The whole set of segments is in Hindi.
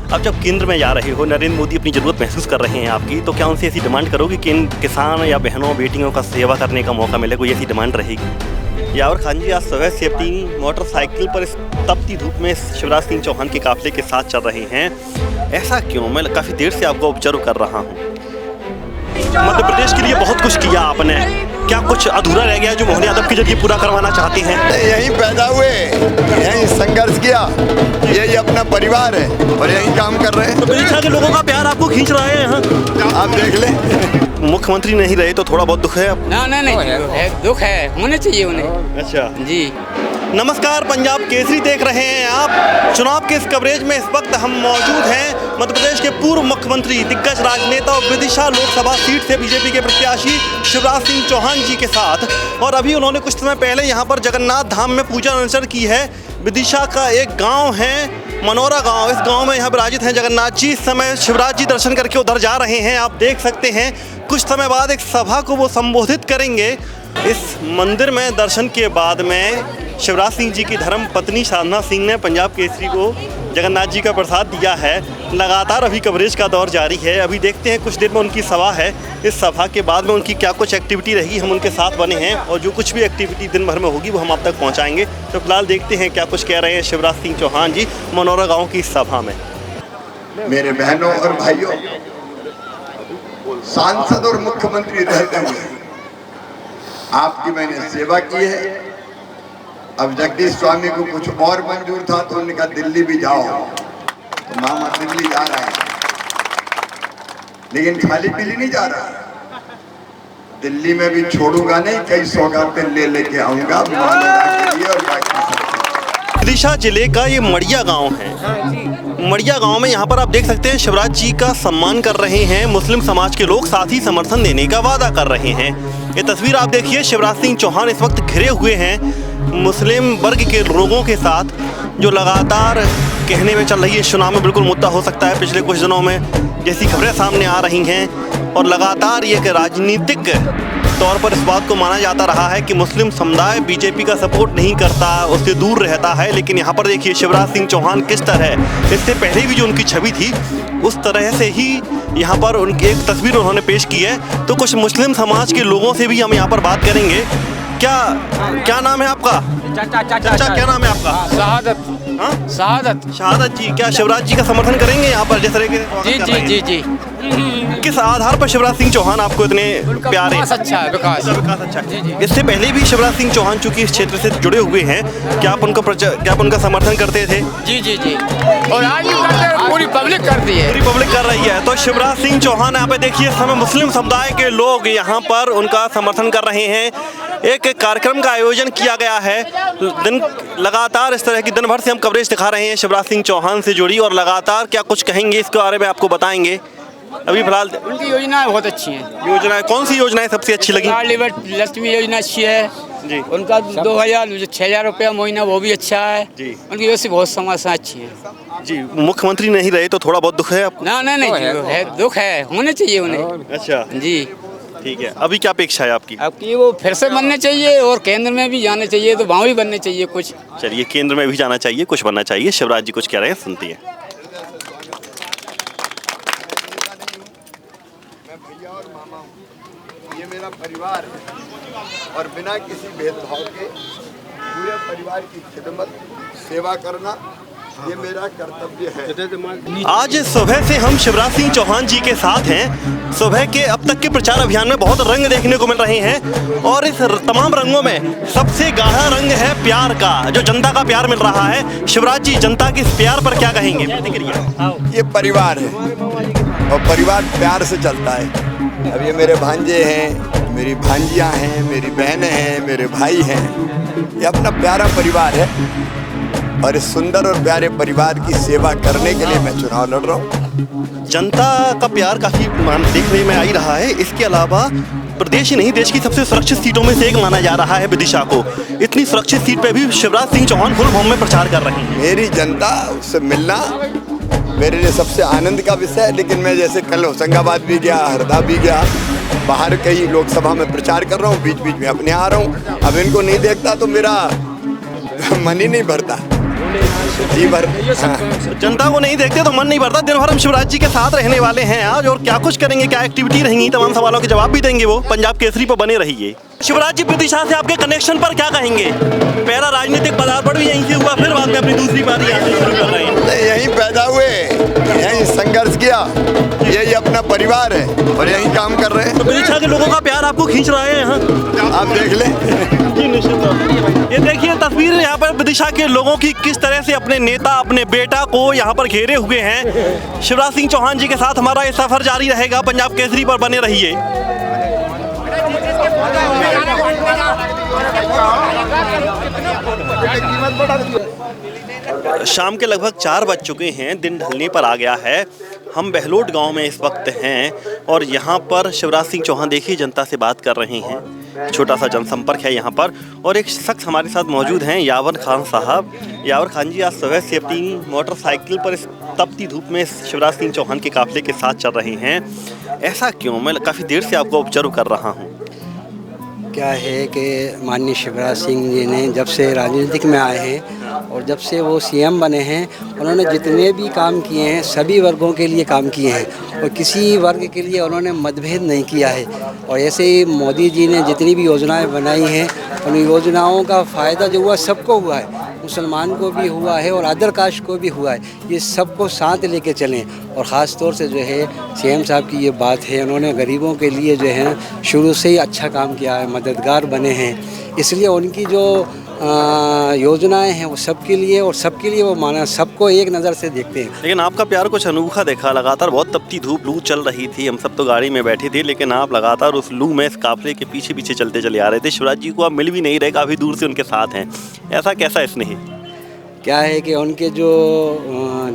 अब जब केंद्र में जा रहे हो, नरेंद्र मोदी अपनी ज़रूरत महसूस कर रहे हैं आपकी, तो क्या उनसे ऐसी डिमांड करोगे कि इन किसान या बहनों बेटियों का सेवा करने का मौका मिले? कोई ऐसी डिमांड रहेगी? यावर खान जी, आज सुबह से अपनी मोटरसाइकिल पर इस तपती धूप में शिवराज सिंह चौहान के काफिले के साथ चल रहे हैं, ऐसा क्यों? मैं काफ़ी देर से आपको ऑब्जर्व कर रहा हूँ। मध्य प्रदेश के लिए बहुत कुछ किया आपने, क्या कुछ अधूरा रह गया जो मोहन यादव के जरिए पूरा करवाना चाहते हैं? यहीं पैदा हुए, यहीं संघर्ष किया, यही अपना परिवार है और यहीं काम कर रहे हैं। तो विदिशा के लोगों का प्यार आपको खींच रहा है यहाँ, आप देख लें। मुख्यमंत्री नहीं रहे तो थोड़ा बहुत दुख है आपको? नहीं, दुख है, होने चाहिए उन्हें। अच्छा जी। नमस्कार, पंजाब केसरी देख रहे हैं आप। चुनाव के इस कवरेज में इस वक्त हम मौजूद हैं मध्य प्रदेश के पूर्व मुख्यमंत्री, दिग्गज राजनेता और विदिशा लोकसभा सीट से बीजेपी के प्रत्याशी शिवराज सिंह चौहान जी के साथ। और अभी उन्होंने कुछ समय पहले यहाँ पर जगन्नाथ धाम में पूजा अर्चना की है। विदिशा का एक गाँव है मनोरा गांव, इस गांव में यहाँ विराजित हैं जगन्नाथ जी। इस समय शिवराज जी दर्शन करके उधर जा रहे हैं, आप देख सकते हैं। कुछ समय बाद एक सभा को वो संबोधित करेंगे। इस मंदिर में दर्शन के बाद में शिवराज सिंह जी की धर्म पत्नी साधना सिंह ने पंजाब केसरी को जगन्नाथ जी का प्रसाद दिया है। लगातार अभी कवरेज का दौर जारी है। अभी देखते हैं, कुछ देर में उनकी सभा है। इस सभा के बाद में उनकी क्या कुछ एक्टिविटी रही, हम उनके साथ बने हैं और जो कुछ भी एक्टिविटी दिन भर में होगी वो हम आप तक पहुंचाएंगे। तो फिलहाल देखते हैं क्या कुछ कह रहे हैं शिवराज सिंह चौहान जी मनोरा गाँव की सभा में। मेरे बहनों और भाइयों, सांसद और मुख्यमंत्री रहते हुए आपकी मैंने सेवा की है। अब जगदीश स्वामी को कुछ और मंजूर था तो उन्होंने कहा दिल्ली भी जाओ, तो मामा दिल्ली जा रहे हैं, लेकिन खाली पीली नहीं जा रहा। दिल्ली में भी छोड़ूंगा नहीं, कई सौगातें ले लेके आऊंगा के लिए और बाकी। विदिशा जिले का ये मड़िया गांव है। मड़िया गांव में यहाँ पर आप देख सकते हैं शिवराज जी का सम्मान कर रहे हैं मुस्लिम समाज के लोग, साथ ही समर्थन देने का वादा कर रहे हैं। ये तस्वीर आप देखिए, शिवराज सिंह चौहान इस वक्त घिरे हुए हैं मुस्लिम वर्ग के लोगों के साथ, जो लगातार कहने में चल रही है चुनाव में बिल्कुल मुद्दा हो सकता है पिछले कुछ दिनों में जैसी खबरें सामने आ रही हैं। और लगातार ये कि राजनीतिक तौर पर इस बात को माना जाता रहा है कि मुस्लिम समुदाय बीजेपी का सपोर्ट नहीं करता, उससे दूर रहता है। लेकिन यहाँ पर देखिए शिवराज सिंह चौहान किस तरह, इससे पहले भी जो उनकी छवि थी उस तरह से ही यहाँ पर उनकी एक तस्वीर उन्होंने पेश की है। तो कुछ मुस्लिम समाज के लोगों से भी हम यहाँ पर बात करेंगे। क्या नाम है आपका? चाचा, क्या नाम है आपका? शहादत। हाँ? शहादत जी, क्या शिवराज जी का समर्थन करेंगे यहाँ पर जिस तरह के? जी। किस आधार पर शिवराज सिंह चौहान आपको इतने प्यारे? अच्छा है, विकास अच्छा है। इससे पहले भी शिवराज सिंह चौहान चूंकि इस क्षेत्र से जुड़े हुए हैं, क्या आप उनका समर्थन करते थे? जी। और आज भी करते हैं, पूरी पब्लिक करती है, पूरी पब्लिक कर रही है। तो शिवराज सिंह चौहान यहाँ पे देखिए, इस समय मुस्लिम समुदाय के लोग यहाँ पर उनका समर्थन कर रहे हैं। एक कार्यक्रम का आयोजन किया गया है। लगातार इस तरह की दिन भर से हम कवरेज दिखा रहे हैं शिवराज सिंह चौहान से जुड़ी, और लगातार क्या कुछ कहेंगे इसके बारे में आपको बताएंगे। अभी फिलहाल उनकी योजनाएं बहुत अच्छी हैं। योजनाएं कौन सी योजनाएं सबसे अच्छी लगी? लक्ष्मी योजना अच्छी है जी। उनका 2000-6000 रुपया महीना, वो भी अच्छा है जी। उनकी वैसे बहुत समस्या अच्छी है जी। मुख्यमंत्री नहीं रहे तो थोड़ा बहुत दुख है आपको? नहीं है, दुख है, होने चाहिए उन्हें। अच्छा जी, ठीक है। अभी क्या अपेक्षा है आपकी? वो फिर से बनने चाहिए और केंद्र में भी जाने चाहिए, तो वहाँ भी बनने चाहिए कुछ। चलिए, केंद्र में भी जाना चाहिए, कुछ बनना चाहिए। शिवराज जी कुछ कह रहे हैं, सुनती है। मैं भैया और मामा हूँ, ये मेरा परिवार है और बिना किसी भेदभाव के पूरे परिवार की खिदमत सेवा करना ये मेरा कर्तव्य है। आज सुबह से हम शिवराज सिंह चौहान जी के साथ हैं। सुबह के अब तक के प्रचार अभियान में बहुत रंग देखने को मिल रहे हैं और इस तमाम रंगों में सबसे गाढ़ा रंग है प्यार का, जो जनता का प्यार मिल रहा है। शिवराज जी, जनता के इस प्यार पर क्या कहेंगे? ये परिवार है और परिवार प्यार से चलता है। अब ये मेरे भांजे हैं, मेरी भांजियाँ हैं, मेरी बहनें हैं, मेरे भाई हैं, ये अपना प्यारा परिवार है और इस सुंदर और प्यारे परिवार की सेवा करने के लिए मैं चुनाव लड़ रहा हूँ। जनता का प्यार काफ़ी देखने में आ ही रहा है। इसके अलावा प्रदेश ही नहीं, देश की सबसे सुरक्षित सीटों में से एक माना जा रहा है विदिशा को। इतनी सुरक्षित सीट पे भी शिवराज सिंह चौहान फुल फॉर्म में प्रचार कर रहे हैं। मेरी जनता उससे मिलना मेरे लिए सबसे आनंद का विषय है। लेकिन मैं जैसे कल होशंगाबाद भी गया, हरदा भी गया, बाहर कई लोकसभा में प्रचार कर रहा हूँ, बीच बीच में अपने आ रहा हूँ। अब इनको नहीं देखता तो मेरा मन ही नहीं भरता। जी भर। जनता को नहीं देखते तो मन नहीं भरता। दिन भर हम शिवराज जी के साथ रहने वाले हैं आज, और क्या कुछ करेंगे, क्या एक्टिविटी रहेंगी, तमाम सवालों के जवाब भी देंगे वो। पंजाब केसरी पर बने रहिए। शिवराज जी विदिशा से आपके कनेक्शन पर क्या कहेंगे? पहला राजनीतिक पदार्पण भी यहीं से हुआ, फिर बाद में अपनी दूसरी बारी यहाँ से शुरू कर रहे हैं। नहीं, यहीं पैदा हुए, यहीं संघर्ष किया, यही अपना परिवार है और यहीं काम कर रहे हैं। तो विदिशा के लोगों का प्यार आपको खींच रहा है यहाँ? आप देख लें। जी निश्चित। ये देखिए तस्वीर यहाँ पर विदिशा के लोगों की, किस तरह से अपने नेता, अपने बेटा को यहाँ पर घेरे हुए हैं। शिवराज सिंह चौहान जी के साथ हमारा ये सफर जारी रहेगा। पंजाब केसरी पर बने रहिए। शाम के लगभग 4 बज चुके हैं, दिन ढलने पर आ गया है। हम बहलोट गांव में इस वक्त हैं और यहाँ पर शिवराज सिंह चौहान देखिए जनता से बात कर रहे हैं। छोटा सा जनसंपर्क है यहाँ पर, और एक शख्स हमारे साथ मौजूद हैं, यावर खान साहब। यावर खान जी आज सुबह से अपनी मोटरसाइकिल पर इस तपती धूप में शिवराज सिंह चौहान के काफिले के साथ चल रहे हैं। ऐसा क्यों? मैं काफ़ी देर से आपको ऑब्जर्व कर रहा हूँ। क्या है कि माननीय शिवराज सिंह जी ने जब से राजनीतिक में आए हैं और जब से वो सीएम बने हैं, उन्होंने जितने भी काम किए हैं सभी वर्गों के लिए काम किए हैं और किसी वर्ग के लिए उन्होंने मतभेद नहीं किया है। और ऐसे ही मोदी जी ने जितनी भी योजनाएं बनाई हैं, उन योजनाओं का फ़ायदा जो हुआ सबको हुआ है, मुसलमान को भी हुआ है और अदर कास्ट को भी हुआ है। ये सबको साथ लेके चलें। और ख़ास तौर से जो है सीएम साहब की ये बात है, उन्होंने गरीबों के लिए जो है शुरू से ही अच्छा काम किया है, मददगार बने हैं, इसलिए उनकी जो योजनाएं हैं वो सबके लिए, और सबके लिए वो माना, सबको एक नज़र से देखते हैं। लेकिन आपका प्यार कुछ अनोखा देखा। लगातार बहुत तपती धूप, लू चल रही थी, हम सब तो गाड़ी में बैठे थे, लेकिन आप लगातार उस लू में इस काफिले के पीछे पीछे चलते चले आ रहे थे। शिवराज जी को आप मिल भी नहीं रहे, काफ़ी दूर से उनके साथ हैं। ऐसा कैसा स्नेह? क्या है कि उनके जो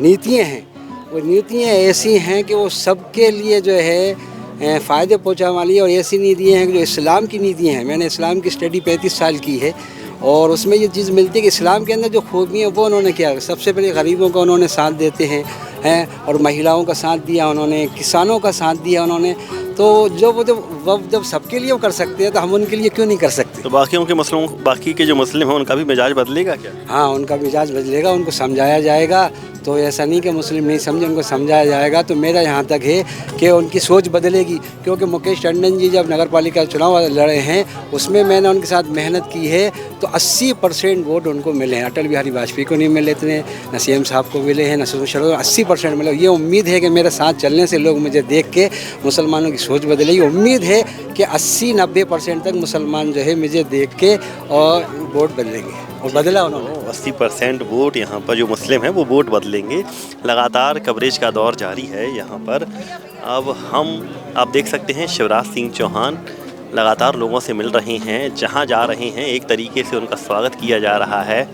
नीतियाँ हैं वो नीतियाँ ऐसी हैं कि वो सबके लिए जो है फ़ायदे पहुँचाने वाली है। और ऐसी नीतियाँ हैं कि जो इस्लाम की नीतियाँ हैं, मैंने इस्लाम की स्टडी 35 साल की है, और उसमें ये चीज़ मिलती है कि इस्लाम के अंदर जो खूबियाँ वो उन्होंने किया। सबसे पहले गरीबों का उन्होंने साथ देते हैं और महिलाओं का साथ दिया उन्होंने, किसानों का साथ दिया उन्होंने। तो जब सबके लिए वो कर सकते हैं तो हम उनके लिए क्यों नहीं कर सकते? तो बाकी के जो मुस्लिम हैं उनका भी मिजाज बदलेगा क्या? हाँ, उनका मिजाज बदलेगा, उनको समझाया जाएगा। तो ऐसा नहीं कि मुस्लिम नहीं समझे, उनको समझाया जाएगा। तो मेरा यहाँ तक है कि उनकी सोच बदलेगी, क्योंकि मुकेश टंडन जी जब नगर पालिका चुनाव लड़े हैं उसमें मैंने उनके साथ मेहनत की है, तो 80% वोट उनको मिले हैं। अटल बिहारी वाजपेयी को नहीं मिले इतने, न सीएम साहब को मिले हैं, न सुषमा स्वराज को, 80% मिले। ये उम्मीद है कि मेरे साथ चलने से लोग मुझे देख के मुसलमानों की सोच बदलेगी। उम्मीद है कि 80-90% तक मुसलमान जो है मुझे देख के और वोट बदलेंगे, और बदला उन्होंने। 80% वोट यहाँ पर जो मुस्लिम हैं वो वोट बदलेंगे। लगातार कवरेज का दौर जारी है यहाँ पर। अब आप देख सकते हैं शिवराज सिंह चौहान लगातार लोगों से मिल रहे हैं, जहाँ जा रहे हैं एक तरीके से उनका स्वागत किया जा रहा है।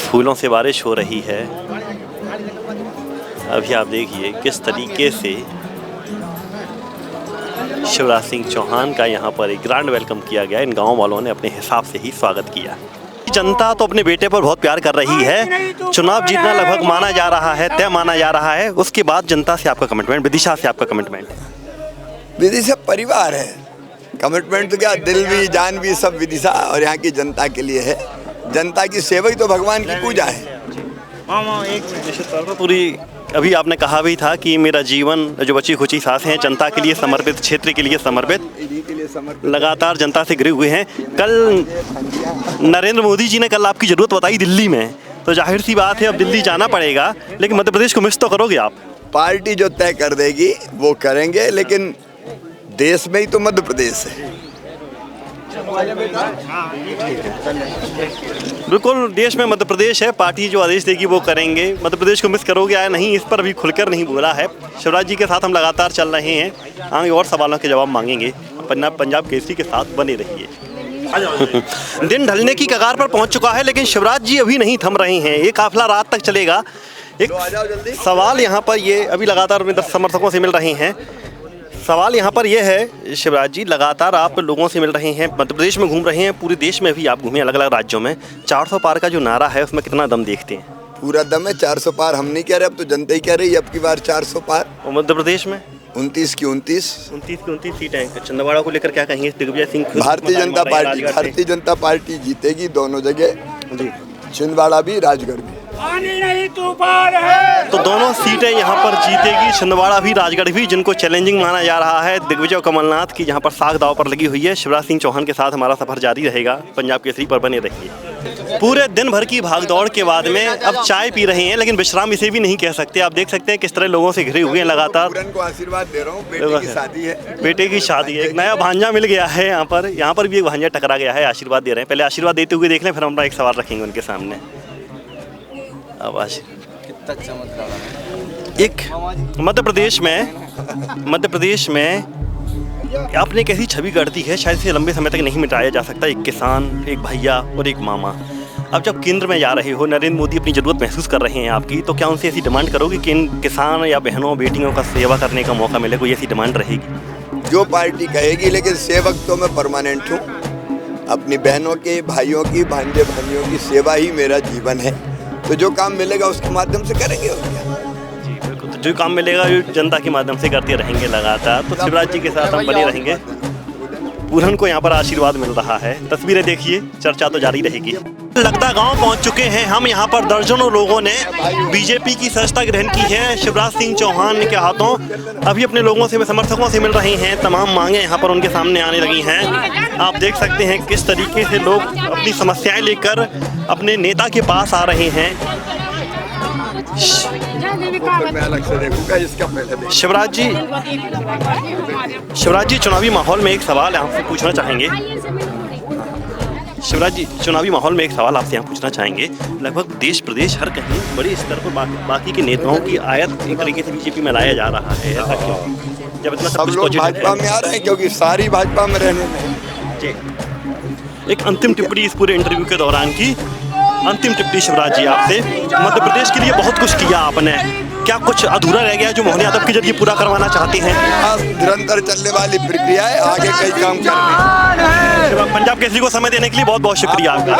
फूलों से बारिश हो रही है। अभी आप देखिए किस तरीके से शिवराज सिंह चौहान का यहाँ पर एक ग्रैंड वेलकम किया गया। इन गांव वालों ने अपने हिसाब से ही स्वागत किया। जनता तो अपने बेटे पर बहुत प्यार कर रही है। चुनाव जीतना लगभग माना जा रहा है, तय माना जा रहा है। उसके बाद जनता से आपका कमिटमेंट, विदिशा से आपका कमिटमेंट? विदिशा परिवार है, कमिटमेंट तो क्या, दिल भी जान भी सब विदिशा और यहाँ की जनता के लिए है। जनता की सेवा ही तो भगवान की पूजा है। पूरी अभी आपने कहा भी था कि मेरा जीवन जो बची खुची सांसें हैं जनता के लिए समर्पित, क्षेत्र के लिए समर्पित। लगातार जनता से घिरे हुए हैं। कल नरेंद्र मोदी जी ने कल आपकी ज़रूरत बताई दिल्ली में, तो जाहिर सी बात है अब दिल्ली जाना पड़ेगा, लेकिन मध्य प्रदेश को मिस तो करोगे आप? पार्टी जो तय कर देगी वो करेंगे, लेकिन देश में ही तो मध्य प्रदेश है। बिल्कुल, देश में मध्य प्रदेश है, पार्टी जो आदेश देगी वो करेंगे। मध्य प्रदेश को मिस करोगे या नहीं, इस पर अभी खुलकर नहीं बोला है। शिवराज जी के साथ हम लगातार चल रहे हैं, आगे और सवालों के जवाब मांगेंगे। पंजाब केसरी के साथ बने रहिए। दिन ढलने की कगार पर पहुंच चुका है, लेकिन शिवराज जी अभी नहीं थम रहे हैं। ये काफिला रात तक चलेगा। एक सवाल यहाँ पर ये, अभी लगातार अपने समर्थकों से मिल रहे हैं। सवाल यहाँ पर यह है शिवराज जी, लगातार आप लोगों से मिल रहे हैं, मध्य प्रदेश में घूम रहे हैं, पूरे देश में भी आप घूमे अलग अलग राज्यों में। 400 पार का जो नारा है उसमें कितना दम देखते हैं? पूरा दम है। 400 पार हम नहीं कह रहे, अब तो जनता ही कह रही है अब की बार 400 पार। और मध्य प्रदेश में 29 की 29 सीट है। चंदवाड़ा को लेकर क्या कहेंगे? दिग्विजय सिंह, भारतीय जनता पार्टी जीतेगी दोनों जगह। है, छिंदवाड़ा भी, राजगढ़ भी। तो दोनों सीटें यहाँ पर जीतेगी, छिंदवाड़ा भी, राजगढ़ भी, जिनको चैलेंजिंग माना जा रहा है दिग्विजय कमलनाथ की, जहाँ पर साख दाव पर लगी हुई है। शिवराज सिंह चौहान के साथ हमारा सफर जारी रहेगा, पंजाब केसरी पर बने रहिए। पूरे दिन भर की भागदौड़ के बाद में अब चाय पी रहे हैं, लेकिन विश्राम इसे भी नहीं कह सकते। आप देख सकते हैं किस तरह लोगों से घिरे हुए हैं लगातार। पूरन को आशीर्वाद दे रहा हूँ, बेटे की शादी है। बेटे की शादी है, एक नया भांजा मिल गया है यहाँ पर भी एक भांजा टकरा गया है, आशीर्वाद दे रहे हैं। पहले आशीर्वाद देते हुए देख लें, फिर हम एक सवाल रखेंगे उनके सामने। आवाज कितना चमत्कार। एक मध्य प्रदेश में आपने एक ऐसी छवि गढ़ती है, शायद से लंबे समय तक नहीं मिटाया जा सकता। एक किसान, एक भैया और एक मामा। अब जब केंद्र में जा रहे हो, नरेंद्र मोदी अपनी ज़रूरत महसूस कर रहे हैं आपकी, तो क्या उनसे ऐसी डिमांड करोगे कि इन किसान या बहनों बेटियों का सेवा करने का मौका मिले? कोई ऐसी डिमांड रहेगी? जो पार्टी कहेगी, लेकिन सेवक तो मैं परमानेंट हूँ। अपनी बहनों के, भाइयों की, भांजे भाइयों की सेवा ही मेरा जीवन है। तो जो काम मिलेगा उसके माध्यम से करेंगे। और क्या जी बिल्कुल, तो जो काम मिलेगा जनता के माध्यम से करते रहेंगे लगातार। तो शिवराज जी के साथ हम बने रहेंगे। पूरन को यहाँ पर आशीर्वाद मिल रहा है। तस्वीरें देखिए, चर्चा तो जारी रहेगी। लगता गांव पहुंच चुके हैं हम। यहाँ पर दर्जनों लोगों ने बीजेपी की सदस्यता ग्रहण की है शिवराज सिंह चौहान के हाथों। अभी अपने लोगों से, समर्थकों से मिल रहे हैं। तमाम मांगे यहाँ पर उनके सामने आने लगी हैं। आप देख सकते हैं किस तरीके से लोग अपनी समस्याएं लेकर अपने नेता के पास आ रहे हैं। मैं अलग से देखूंगा, इसका पहले शिवराज जी, चुनावी माहौल में एक सवाल आपसे पूछना चाहेंगे। शिवराज जी, चुनावी माहौल में एक सवाल आपसे यहाँ पूछना चाहेंगे। लगभग देश प्रदेश हर कहीं बड़े स्तर पर बाकी के नेताओं की आयत एक तरीके से बीजेपी में लाया जा रहा है। ऐसा क्यों? जब इतना सब लोग भाजपा में आ रहे हैं, क्योंकि सारी भाजपा में रहने में। जी, एक अंतिम टिप्पणी इस पूरे इंटरव्यू के दौरान की। अंतिम टिप्पणी शिवराज जी आपसे। मध्य प्रदेश के लिए बहुत कुछ किया आपने, क्या कुछ अधूरा रह गया जो मोहन यादव के जरिए पूरा करवाना चाहते हैं? निरंतर चलने वाली प्रक्रिया है, आगे कई काम करने। पंजाब केसरी को समय देने के लिए बहुत बहुत शुक्रिया आपका।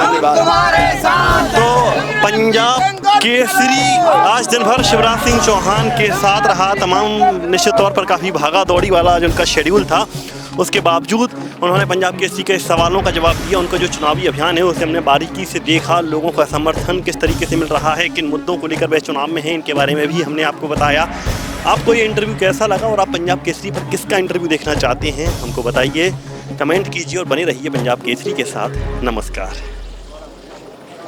तो पंजाब केसरी आज दिन भर शिवराज सिंह चौहान के साथ रहा। तमाम निश्चित तौर पर काफ़ी भागा दौड़ी वाला जो उनका शेड्यूल था, उसके बावजूद उन्होंने पंजाब केसरी के सवालों का जवाब दिया। उनका जो चुनावी अभियान है उसे हमने बारीकी से देखा। लोगों का समर्थन किस तरीके से मिल रहा है, किन मुद्दों को लेकर वह चुनाव में है, इनके बारे में भी हमने आपको बताया। आपको ये इंटरव्यू कैसा लगा और आप पंजाब केसरी पर किसका इंटरव्यू देखना चाहते हैं, हमको बताइए, कमेंट कीजिए और बने रहिए पंजाब केसरी के साथ। नमस्कार।